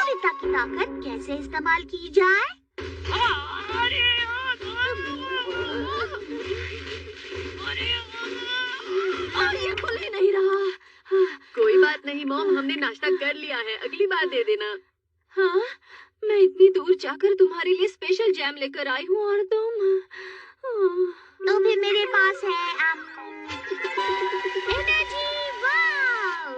Nobita की ताकत कैसे इस्तेमाल की जाए? ये खुल ही नहीं रहा। कोई बात नहीं मॉम, हमने नाश्ता कर लिया है, अगली बार दे देना। हाँ, मैं इतनी दूर जाकर तुम्हारे लिए स्पेशल जैम लेकर आई हूँ और तुम तो भी मेरे पास है एनर्जी वाव।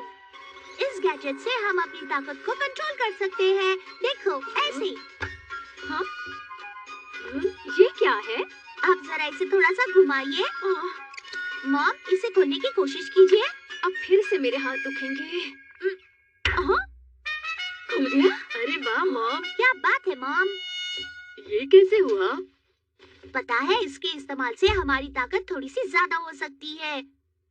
इस गैजेट से हम अपनी ताकत को कंट्रोल कर सकते हैं। देखो ऐसे। हाँ? ये क्या है? आप जरा इसे थोड़ा सा घुमाइए। मॉम, इसे खोलने की कोशिश कीजिए। अब फिर से मेरे हाथ दुखेंगे। खुल गया? अरे वाह मॉम, क्या बात है मॉम। ये कैसे हुआ? पता है, इसके इस्तेमाल से हमारी ताकत थोड़ी सी ज्यादा हो सकती है।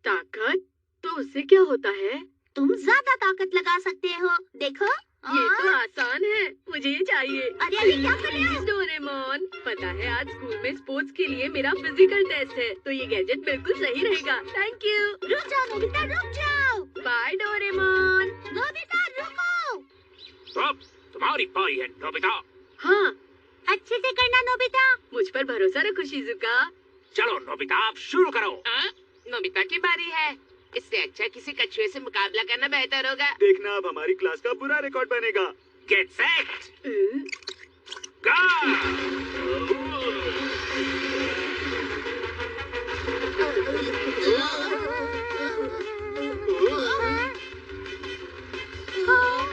ताकत? तो उससे क्या होता है? तुम ज्यादा ताकत लगा सकते हो। देखो। ये तो आसान है, मुझे ये चाहिए। अरे क्या कर रहे हो? डोरेमोन, पता है आज स्कूल में स्पोर्ट्स के लिए मेरा फिजिकल टेस्ट है, तो ये गैजेट बिल्कुल सही रहेगा। Thank you. रुक जाओ नोबिता, रुक जाओ। Bye Doraemon. नोबिता रुको। अब तुम्हारी बारी है नोबिता। हाँ, अच्छे से करना नोबिता। मुझ पर भरोसा रखो शिजुका। चलो नोबिता, आप शुरू करो। नोबिता की बारी है। इससे अच्छा किसी कछुए से मुकाबला करना बेहतर होगा। देखना अब हमारी क्लास का पूरा रिकॉर्ड बनेगा। Get set go.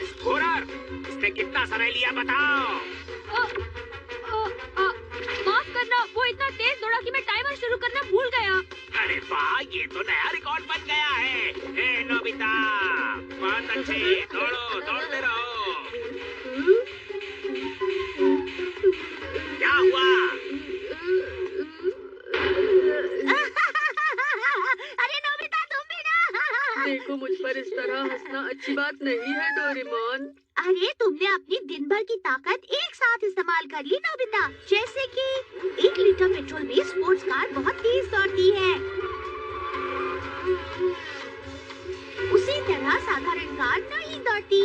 स्कोरर, इसने कितना समय लिया बताओ। माफ करना, वो इतना तेज दौड़ा कि मैं टाइमर शुरू करना भूल गया। अरे वाह, ये तो नया रिकॉर्ड बन गया है। ए नोबिता, बहुत अच्छे, दौड़ो, दौड़ते रहो। क्या हुआ? अरे नोबिता, तुम भी ना। देखो, मुझ पर इस तरह हंसना अच्छी बात नहीं है डोरेमोन। अरे तुमने अपनी दिन भर की ताकत एक साथ इस्तेमाल कर ली नोबिता। जैसे कि 1 लीटर पेट्रोल में स्पोर्ट्स कार बहुत तेज दौड़ती है, उसी तरह साधारण कार नहीं दौड़ती।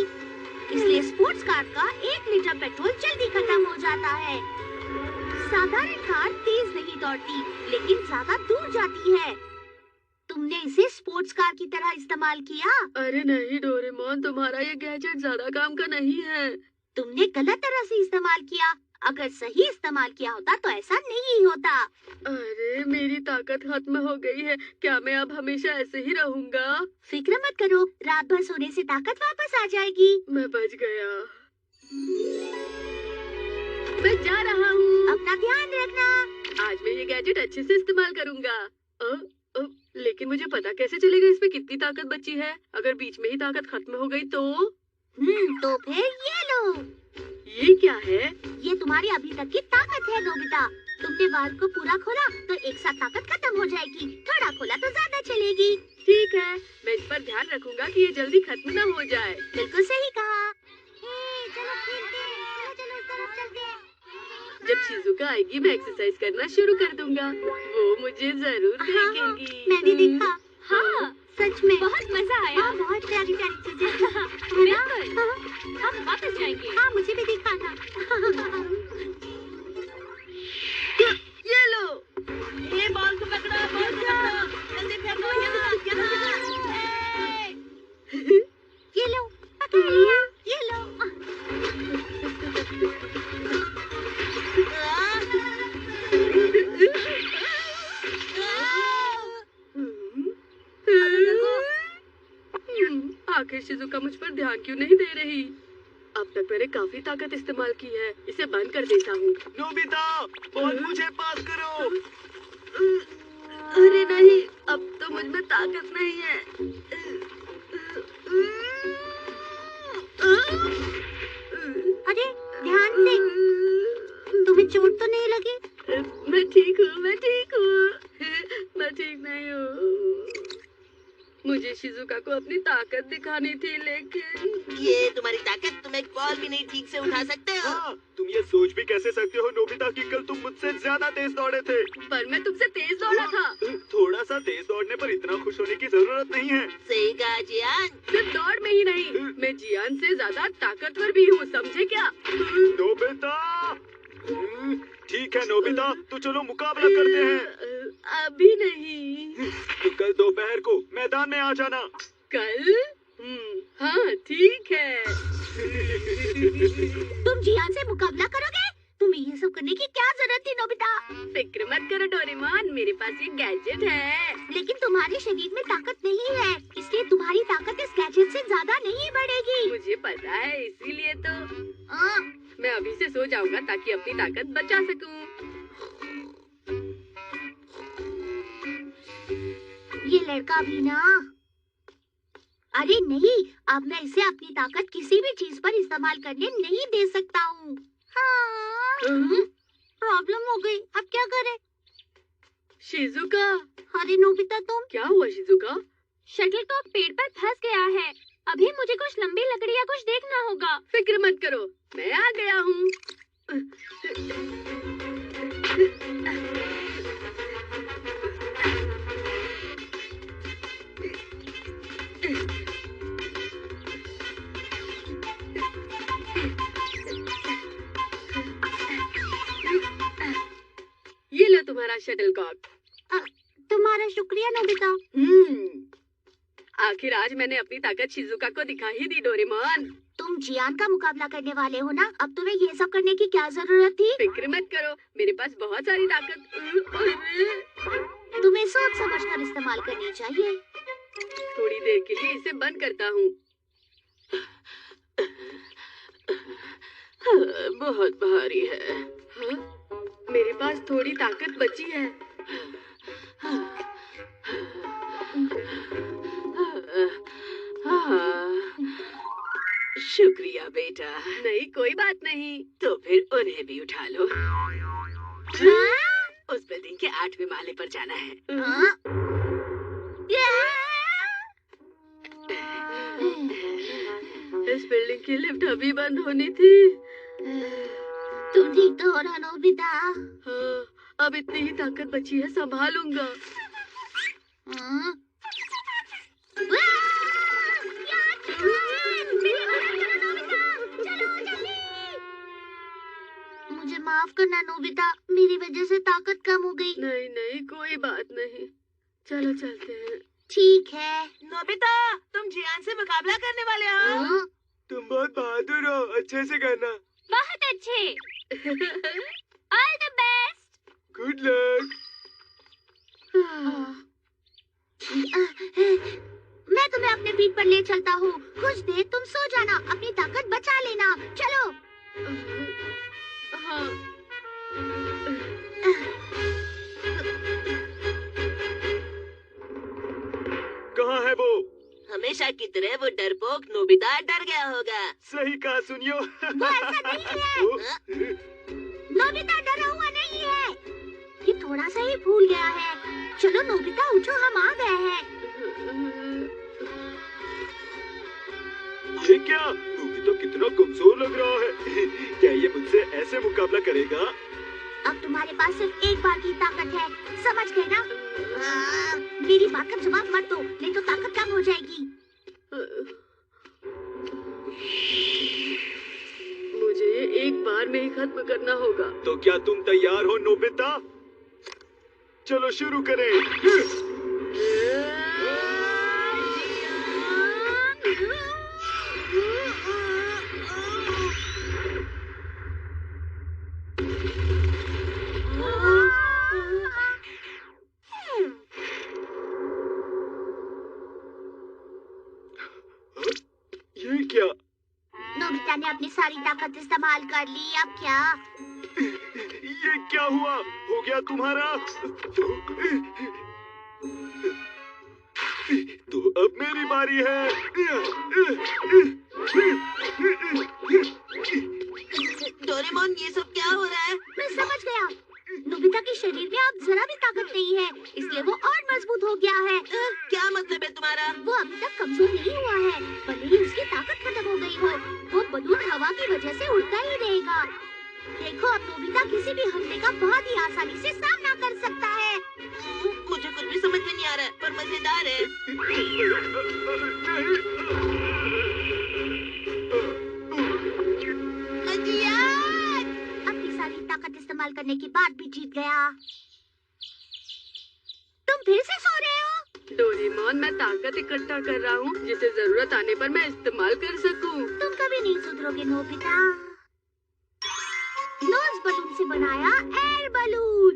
इसलिए स्पोर्ट्स कार का 1 लीटर पेट्रोल जल्दी खत्म हो जाता है। साधारण कार तेज नहीं दौड़ती, लेकिन ज्यादा दूर जाती है। तुमने इसे स्पोर्ट्स कार की तरह इस्तेमाल किया। अरे नहीं डोरेमोन, तुम्हारा ये गैजेट ज्यादा काम का नहीं है। तुमने गलत तरह से इस्तेमाल किया। अगर सही इस्तेमाल किया होता तो ऐसा नहीं होता। अरे मेरी ताकत खत्म हो गई है, क्या मैं अब हमेशा ऐसे ही रहूंगा? फिक्र मत करो, रात भर सोने से ताकत वापस आ जाएगी। मैं बच गया। मैं जा रहा हूँ। अपना ध्यान रखना। आज मैं ये गैजेट अच्छे से इस्तेमाल करूंगा। लेकिन मुझे पता कैसे चलेगा इसमें कितनी ताकत बची है? अगर बीच में ही ताकत खत्म हो गई तो? तो फिर ये लो। ये क्या है? ये तुम्हारी अभी तक की ताकत है नोबिता। तुमने वाल्व को पूरा खोला तो एक साथ ताकत खत्म हो जाएगी, थोड़ा खोला तो ज्यादा चलेगी। ठीक है, मैं इस पर ध्यान रखूंगा कि ये जल्दी खत्म ना हो जाए। बिल्कुल सही कहा। चलो खेलते हैं, चलो इस तरफ चलते हैं। जब शिजुका आएगी मैं एक्सरसाइज करना शुरू कर दूंगा, वो मुझे जरूर देखेगी। मैंने देखा। हाँ, सच में बहुत मजा आया। हाँ, बहुत प्यारी प्यारी चीजें। बिल्कुल। हम वापस जाएंगे। हाँ, मुझे भी दिखाना। ये लो। ये बॉल को पकड़ो, बॉल को पकड़ो, जल्दी फेंको यहाँ, यहाँ। ये लो, पकड़ लिया। ये लो। आखिर शिजुका मुझ पर ध्यान क्यों नहीं दे रही? अब तक मैंने काफी ताकत इस्तेमाल की है, इसे बंद कर देता हूँ। नोबिता, बॉल मुझे पास करो। अरे नहीं, अब तो मुझ में ताकत नहीं है। अरे ध्यान से, तुम्हें चोट तो नहीं लगी? मैं ठीक हूँ, मैं ठीक हूँ। मैं ठीक नहीं हूँ। मुझे शिजुका को अपनी ताकत दिखानी थी, लेकिन ये तुम्हारी ताकत, तुम एक बॉल भी नहीं ठीक से उठा सकते हो। हाँ, तुम ये सोच भी कैसे सकते हो नोबिता कि कल तुम मुझसे ज्यादा तेज दौड़े थे। पर मैं तुमसे तेज दौड़ा था। थोड़ा सा तेज दौड़ने पर इतना खुश होने की जरूरत नहीं है। सही कहा जियान। सिर्फ दौड़ में ही नहीं, मैं जियान से ज्यादा ताकतवर भी हूँ, समझे क्या? नोबिता ठीक है नोबिता, तो चलो मुकाबला करते हैं। अभी नहीं। तो कल दोपहर को मैदान में आ जाना। कल? हाँ ठीक है। तुम जियान से मुकाबला करोगे? तुम्हें ये सब करने की क्या जरूरत थी नोबिता? फिक्र मत करो डोरेमोन, मेरे पास ये गैजेट है। लेकिन तुम्हारे शरीर में ताकत नहीं है, इसलिए तुम्हारी ताकत इस गैजेट से ज्यादा नहीं बढ़ेगी। मुझे पता है, इसीलिए तो हाँ। मैं अभी से सो जाऊंगा ताकि अपनी ताकत बचा सकूं। ये लड़का भी ना। अरे नहीं, अब मैं इसे अपनी ताकत किसी भी चीज पर इस्तेमाल करने नहीं दे सकता हूँ। प्रॉब्लम हो गई, अब क्या करें? शिजुका। अरे नोबिता तुम। क्या हुआ शिजुका? शटलकॉक पेड़ पर फंस गया है। अभी मुझे कुछ लंबी लकड़ी या कुछ देखना होगा। फिक्र मत करो, मैं आ गया हूँ। ये लो तुम्हारा शटलकॉक। तुम्हारा शुक्रिया नोबिता। आखिर आज मैंने अपनी ताकत शिजुका को दिखा ही दी डोरेमोन। तुम जियान का मुकाबला करने वाले हो ना, अब तुम्हें ये सब करने की क्या जरूरत थी? फिक्र मत करो, मेरे पास बहुत सारी ताकत। तुम्हें सोच समझकर इस्तेमाल करनी चाहिए। थोड़ी देर के लिए इसे बंद करता हूँ। बहुत भारी है। हाँ? मेरे पास थोड़ी ताकत बची है। शुक्रिया बेटा। नहीं कोई बात नहीं। तो फिर उन्हें भी उठा लो। हाँ? उस बिल्डिंग के 8वें माले पर जाना है। हाँ? इस बिल्डिंग की लिफ्ट अभी बंद होनी थी। तुम ठीक तो हो ना नोबिता? हाँ, अब इतनी ही ताकत बची है, संभालूंगा। हाँ? मुझे माफ करना नोबिता, मेरी वजह से ताकत कम हो गई। नहीं नहीं कोई बात नहीं, चलो चलते हैं। ठीक है। नोबिता, तुम जियान से मुकाबला करने वाले हो? हाँ? तुम बहुत बहादुर हो, अच्छे से करना। बहुत अच्छे। All the best. Good luck. मैं तुम्हें अपने पीठ पर ले चलता हूँ। कुछ देर तुम सो जाना, अपनी ताकत बचा लेना। चलो। हाँ। कहाँ है वो? हमेशा की तरह वो डरपोक नोबिता डर गया होगा। सही कहा सुनियो। वो ऐसा नहीं है। नोबिता डरा हुआ नहीं है, ये थोड़ा सा ही भूल गया है। चलो नोबिता उठो, हम आ गए हैं। ये क्या? नोबिता तो कितना कमजोर लग रहा है। क्या ये मुझसे ऐसे मुकाबला करेगा? अब तुम्हारे पास सिर्फ एक बार की ताकत है, समझ गए ना? मेरी बात का जवाब मत दो, नहीं तो ताकत कम हो जाएगी। मुझे ये एक बार में ही खत्म करना होगा। तो क्या तुम तैयार हो नोबिता? चलो शुरू करें। ये क्या? नोबिता ने अपनी सारी ताकत इस्तेमाल कर ली, अब क्या? ये क्या हुआ? हो गया तुम्हारा? तो अब मेरी बारी है। डोरेमोन, ये सब क्या हो रहा है? मैं समझ गया। नोबिता के शरीर में अब जरा भी ताकत नहीं है, इसलिए वो और मजबूत हो गया है। क्या मतलब है तुम्हारा? वो अभी तक कमजोर नहीं हुआ है, भले ही उसकी ताकत खत्म हो गई हो, वो बलून हवा की वजह से उड़ता ही रहेगा। देखो, अब नोबिता किसी भी हमले का बहुत ही आसानी से सामना कर सकता है। मुझे कुछ भी समझ में नहीं आ रहा है, पर मजेदार है। जियान! अपनी सारी ताकत इस्तेमाल करने के बाद भी जीत गया। तुम फिर से सो रहे हो? डोरेमोन, मैं ताकत इकट्ठा कर रहा हूँ जिसे जरूरत आने पर मैं इस्तेमाल कर सकूँ। तुम कभी नहीं सुधरोगे नोबिता। नोज बलून से बनाया एयर बलून।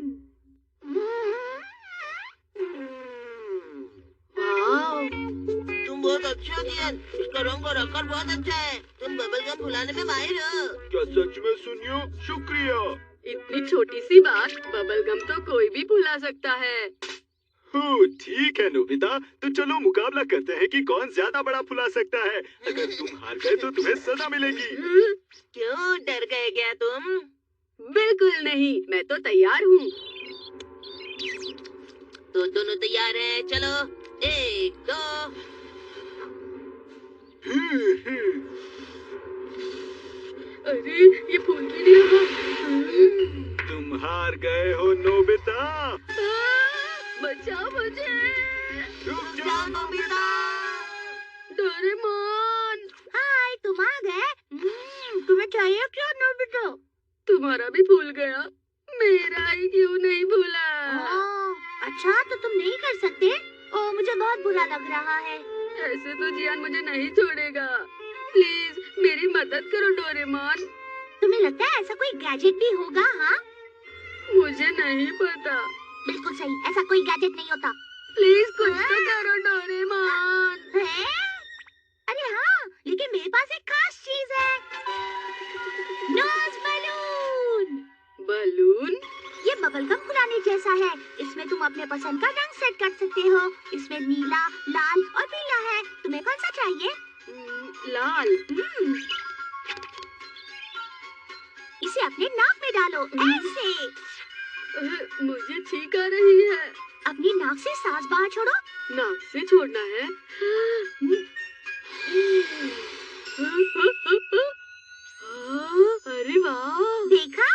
वाओ, तुम बहुत अच्छे हो जियान। इसका रंग और आकार बहुत अच्छा है। तुम बबल गम फुलाने में माहिर हो। क्या सच में सुनियो? शुक्रिया। इतनी छोटी सी बात, बबल गम तो कोई भी फुला सकता है। ठीक है नोबिता, तो चलो मुकाबला करते हैं कि कौन ज्यादा बड़ा फुला सकता है। अगर तुम हार गए तो तुम्हें सजा मिलेगी। क्यों डर गए क्या तुम? बिल्कुल नहीं, मैं तो तैयार हूँ। तो दोनों तैयार हैं। चलो, 1, 2। अरे, ये फूल भी नहीं रहा। तुम हार गए हो नोबिता। बचाओ मुझे, रुक जाओ नोबिता। डोरेमोन। हाय, तुम आ गए। तुम्हें चाहिए क्या नोबिता? तुम्हारा भी भूल गया, मेरा ही क्यों नहीं भूला? अच्छा, तो तुम नहीं कर सकते? ओह, मुझे बहुत बुरा लग रहा है। ऐसे तो जियान मुझे नहीं छोड़ेगा। प्लीज मेरी मदद करो डोरेमोन। तुम्हें लगता है ऐसा कोई गैजेट भी होगा? हाँ, मुझे नहीं पता। बिल्कुल सही, ऐसा कोई गैजेट नहीं होता। प्लीज कुछ तो करो डोरेमोन। है? अरे हाँ, लेकिन मेरे पास एक खास चीज है। Nose balloon. बलून? ये बबलगम फुलाने जैसा है। इसमें तुम अपने पसंद का रंग सेट कर सकते हो। इसमें नीला, लाल और पीला है। तुम्हें कौन सा चाहिए? लाल। इसे अपने नाक में डालो, ऐसे। मुझे छींक आ रही है। अपनी नाक से सांस बाहर छोड़ो। नाक से छोड़ना है। अरे वाह, देखा?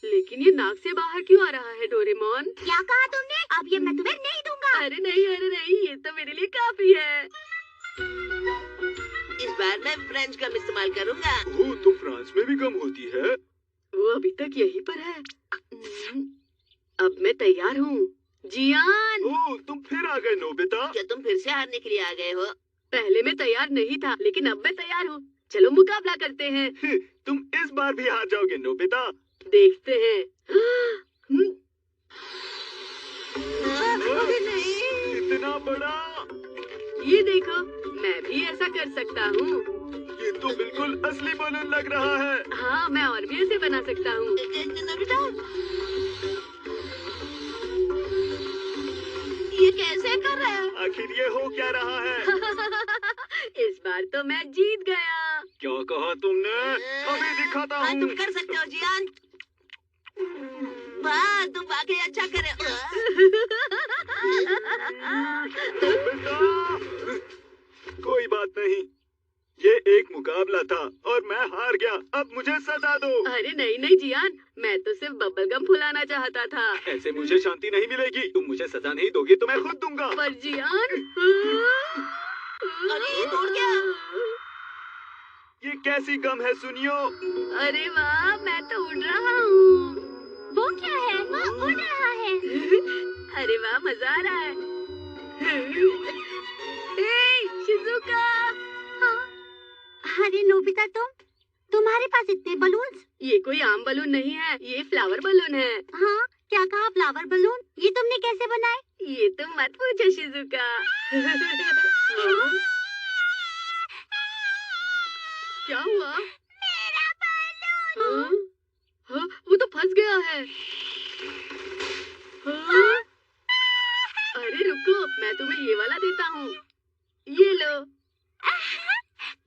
लेकिन ये नाक से बाहर क्यों आ रहा है डोरेमोन? क्या कहा तुमने? अब ये मैं तुम्हें नहीं दूंगा। अरे नहीं, ये तो मेरे लिए काफी है। इस बार मैं फ्रेंच गम इस्तेमाल करूंगा। ओह, तो फ्रांस में भी गम होती है। वो अभी तक यहीं पर है। अब मैं तैयार हूँ। जियान, ओह, तुम फिर आ गए नोबिता। क्या तुम फिर से हारने के लिए आ गए हो? पहले मैं तैयार नहीं था, लेकिन अब मैं तैयार हूँ। चलो मुकाबला करते हैं। तुम इस बार भी हार जाओगे नोबिता। देखते हैं। अरे नहीं। इतना बड़ा। ये देखो, मैं भी ऐसा कर सकता हूँ। ये तो बिल्कुल असली बलून लग रहा है। हाँ, मैं और भी ऐसे बना सकता हूँ। ये कैसे कर रहा है? आखिर ये हो क्या रहा है? इस बार तो मैं जीत गया। क्या कहा तुमने? अभी दिखाता हाँ, तुम हूँ। कर सकते हो जियान। वाह, तुम वाकई अच्छा करे। नोबिता, कोई बात नहीं, ये एक मुकाबला था और मैं हार गया। अब मुझे सजा दो। अरे नहीं जियान, मैं तो सिर्फ बबलगम फुलाना चाहता था। ऐसे मुझे शांति नहीं मिलेगी। तुम मुझे सजा नहीं दोगे तो मैं खुद दूंगा। पर जियान, अरे ये टूट गया। ये कैसी गम है सुनियो? अरे वाह, मैं तो उड़ रहा हूँ। वो क्या है? वो उड़ रहा है। अरे वाह, मजा आ रहा है। हे, शिजुका। अरे नोबिता, तुम्हारे पास इतने बलून्स? ये कोई आम बलून नहीं है, ये फ्लावर बलून है। हाँ, क्या कहा? Flower balloon? ये तुमने कैसे बनाए? ये तुम मत पूछो शिजुका। क्या हुआ? मेरा बलून। हाँ, वो तो फंस गया है। हाँ? अरे रुको, मैं तुम्हें ये वाला देता हूँ। ये लो।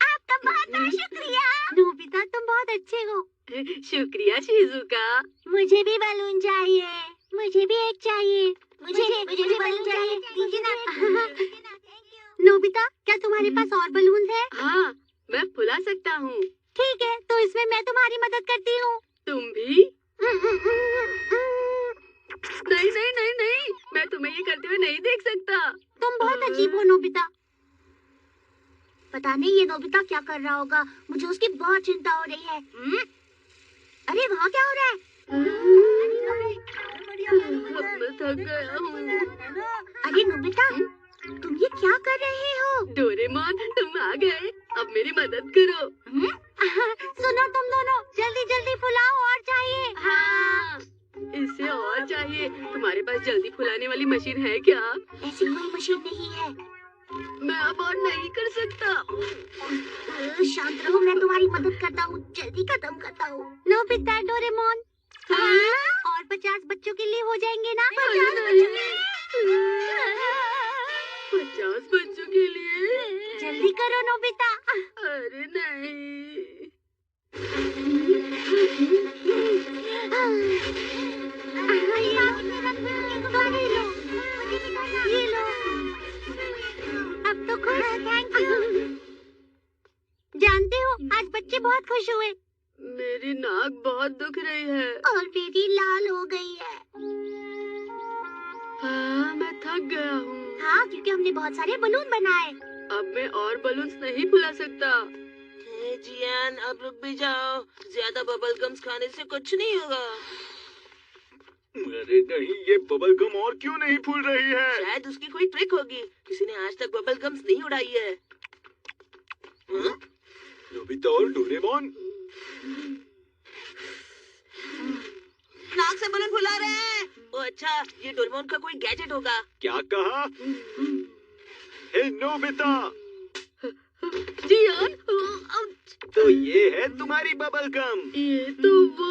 आपका बहुत बहुत शुक्रिया। नोबिता, तुम बहुत अच्छे हो। शुक्रिया शिजुका। मुझे भी बलून चाहिए। मुझे भी एक चाहिए। मुझे भी बलून चाहिए। दीजिए ना। नोबिता, क्या तुम्हारे पास और बलून है? हाँ, मैं फुला सकता हूँ। ठीक है, तो इसमें मैं तुम्हारी मदद करती हूँ। तुम भी? नहीं नहीं नहीं नहीं, मैं तुम्हें ये करते हुए नहीं देख सकता। तुम बहुत अजीब हो नोबिता। पता नहीं ये नोबिता क्या कर रहा होगा, मुझे उसकी बहुत चिंता हो रही है। अरे वहाँ क्या हो रहा है? अब मैं थक गया हूँ। अरे नोबिता, तुम ये क्या कर रहे हो? डोरेमोन, तुम आ गए, अब मेरी मदद करो। सुनो तुम दोनों, जल्दी जल्दी फुलाओ और चाहिए। हाँ, इससे और चाहिए। तुम्हारे पास जल्दी फुलाने वाली मशीन है क्या? ऐसी कोई मशीन नहीं है। मैं अब और नहीं कर सकता। शांत रहो, मैं तुम्हारी मदद करता हूँ, जल्दी खत्म करता हूँ। नोबिता, डोरेमोन, और 50 बच्चों के लिए हो जाएंगे ना? 50 बच्चों के लिए। 50 बच्चों के लिए? जल्दी करो नोबिता। अरे नहीं। ये लो। अब तो खुश। Thank you. जानते हो, आज बच्चे बहुत खुश हुए। मेरी नाक बहुत दुख रही है। और मेरी लाल हो गई है। हाँ, मैं थक गया हूँ। हाँ, क्योंकि हमने बहुत सारे बलून बनाए। अब मैं और बलून्स नहीं फुला सकता। जियान, अब रुक भी जाओ, ज्यादा बबल गम्स खाने से कुछ नहीं होगा। अरे नहीं, ये बबल गम और क्यों नहीं फूल रही है? शायद उसकी कोई ट्रिक होगी, किसी ने आज तक बबल गम्स नहीं उड़ाई है। नोबिता और डोरेमोन, नाक से बलून फुला रहे हैं। ओ अच्छा, ये डोरेमोन का कोई गैजेट होगा। क्या कहा? हे नोबिता, जियान, तो ये है तुम्हारी बबल गम। ये तो वो।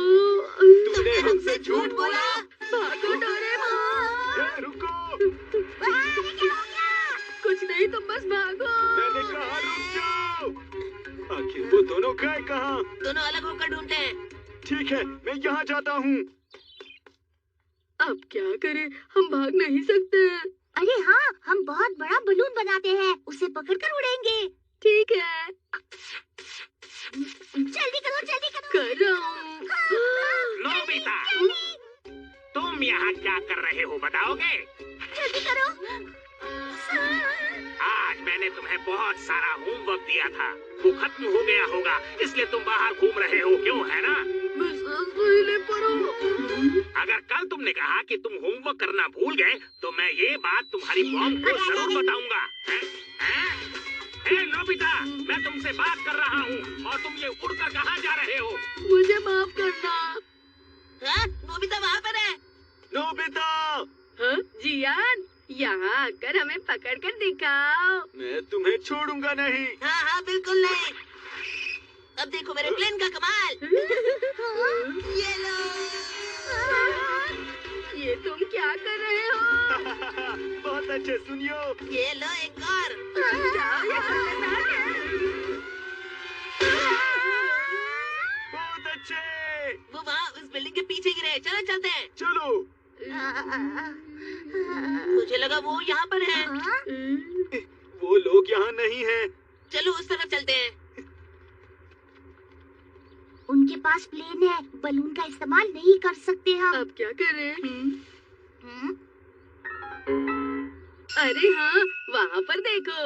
तुमने हमसे झूठ बोला। भागो डोरेमोन। रुको, कुछ नहीं, तुम बस भागो। मैंने कहा रुक जाओ। आखिर वो दोनों गए कहाँ? दोनों अलग होकर ढूंढते हैं। ठीक है, मैं यहाँ जाता हूँ। अब क्या करें, हम भाग नहीं सकते हैं। अरे हाँ, हम बहुत बड़ा बलून बनाते हैं, उसे पकड़कर उड़ेंगे। ठीक है, जल्दी करो, जल्दी करो। कर रहा हूँ। नोबिता, तुम यहाँ क्या कर रहे हो बताओगे? जल्दी करो। आज मैंने तुम्हें बहुत सारा होमवर्क दिया था, वो खत्म हो गया होगा, इसलिए तुम बाहर घूम रहे हो, क्यों है ना? अगर कल तुमने कहा कि तुम होमवर्क करना भूल गए, तो मैं ये बात तुम्हारी मॉम को जरूर बताऊंगा। नोबिता, मैं तुमसे बात कर रहा हूँ और तुम ये उड़कर कहाँ जा रहे हो? मुझे माफ करना। हाँ, नोबिता वहाँ पर है। नोबिता, हाँ, जियान, यहाँ आकर हमें पकड़ कर दिखाओ। मैं तुम्हें छोड़ूंगा नहीं। हाँ हाँ, बिल्कुल नहीं। अब देखो मेरे प्लेन का कमाल। ये लो। ये तुम क्या कर रहे हो? बहुत अच्छे, सुनियो। ये लो एक और। जाओ, ये खतरनाक है। बहुत अच्छे। वो वहाँ उस बिल्डिंग के पीछे गिरे। चलो चलते हैं। चलो। मुझे लगा वो यहाँ पर है। वो लोग यहाँ नहीं हैं। चलो उस तरफ चलते हैं। उनके पास प्लेन है, बलून का इस्तेमाल नहीं कर सकते हम। अब क्या करें? अरे हाँ, वहाँ पर देखो।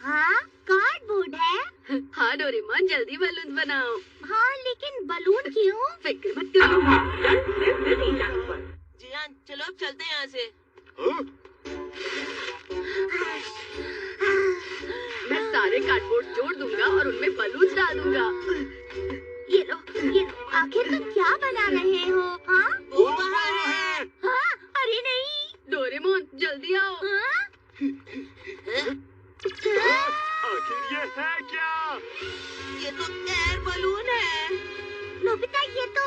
हाँ, कार्डबोर्ड है। हाँ डोरेमोन, जल्दी बलून बनाओ। हाँ, लेकिन बलून क्यों? फिक्र मत करो। जियान, चलो अब चलते हैं यहाँ से। हाँ? मैं सारे कार्डबोर्ड जोड़ दूंगा और उनमें बलून डाल दूंगा। ये लो, ये लो। आखिर तुम क्या बना रहे हो? हाँ? वो वहाँ है। हाँ? अरे नहीं। डोरेमोन, जल्दी आओ। हाँ? आखिर ये है क्या? ये तो एयर बलून है। नोबिता, ये तो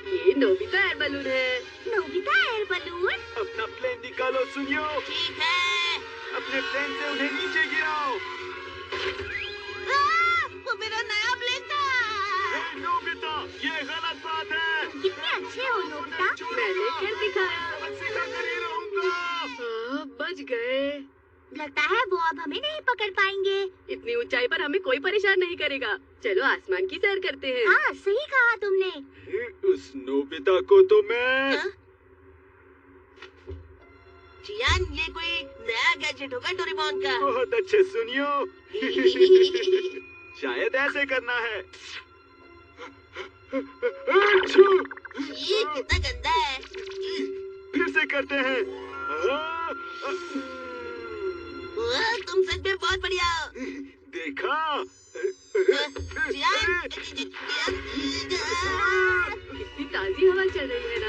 ये नोबिता एयर बलून है। Nobita air balloon. अपना प्लेन निकालो, सुनियो। ठीक है। अपने प्लेन से उन्हें नीचे गिराओ। वो मेरा नया प्लेन था। हे नोबिता, ये गलत बात है। कितने अच्छे हो नोबिता। मैंने कर दिखाया। मैं सीधा कर ही रहूंगा। हाँ, बच गए। लगता है वो अब हमें नहीं पकड़ पाएंगे। इतनी ऊंचाई पर हमें कोई परेशान नहीं करेगा। चलो आसमान की सैर करते हैं। हाँ, सही कहा तुमने। हे उस नोबिता को तो मैं हाँ? चियान, ये कोई नया गैजेट होगा डोरेमोन का। बहुत अच्छे सुनियो। शायद ऐसे करना है। अच्छू! ये कितना गंदा है। फिर से करते हैं। वाह, तुम सच में बहुत बढ़िया हो। देखा? चियान, कितनी ताजी हवा चल रही है